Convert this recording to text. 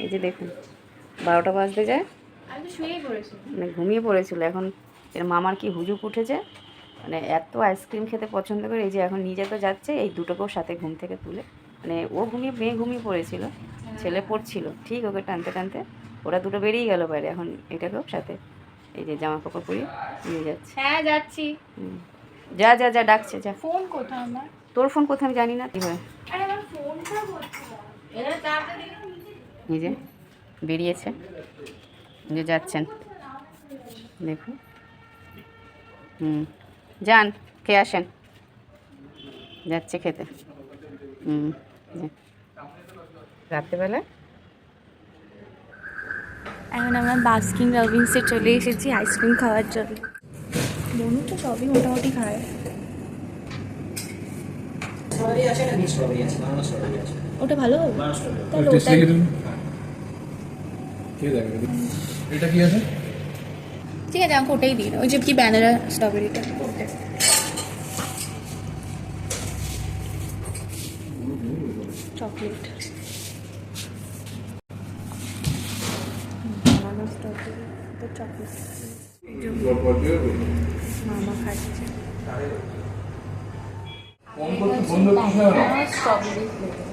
এই যে দেখুন 12টা বাজতে যায়, মানে ঘুমিয়ে পড়েছিল। এখন এর মামার কি হুজুক উঠেছে, মানে এত আইসক্রিম খেতে পছন্দ করে। এই যে এখন নিজে তো যাচ্ছে, এই দুটোকেও সাথে ঘুম থেকে তুলে, মানে ও মেয়ে ঘুমিয়ে পড়েছিল, ছেলে পড়ছিল, ঠিক ওকে টানতে টানতে ওরা দুটো বেরিয়ে গেল বাইরে। এখন এটাকেও সাথে এই যে জামা কাপড় পরিয়ে নিয়ে যাচ্ছে। হ্যাঁ যাচ্ছি। যা যা যা, ডাকছে যা। ফোন কোথায় আমার? তোর ফোন কোথায় আমি জানি না। কি হয় আরে আমার ফোনটা কোথায়? এরা চাপটা দিন। এই যে বেরিয়েছে, যে যাচ্ছেন দেখুন। যান খেয়ে আসেন, যাচ্ছে খেতে। রাত্রেবেলা এখন আমরা বাস্কিন রবিন্সে চলে এসেছি আইসক্রিম খাওয়ার জন্য। মনু তো সবই মোটামুটি খায়। ওটা ভালো হবে তাহলে ওটাই। এটা কি আছে? ঠিক আছে আমাকে ওটাই দিন, ওই যে কি ব্যানানা স্ট্রবেরিটা। চকলেট ব্যানানা স্ট্রবেরি তো চকলেট মামা খাচ্ছে। Strawberry flavour.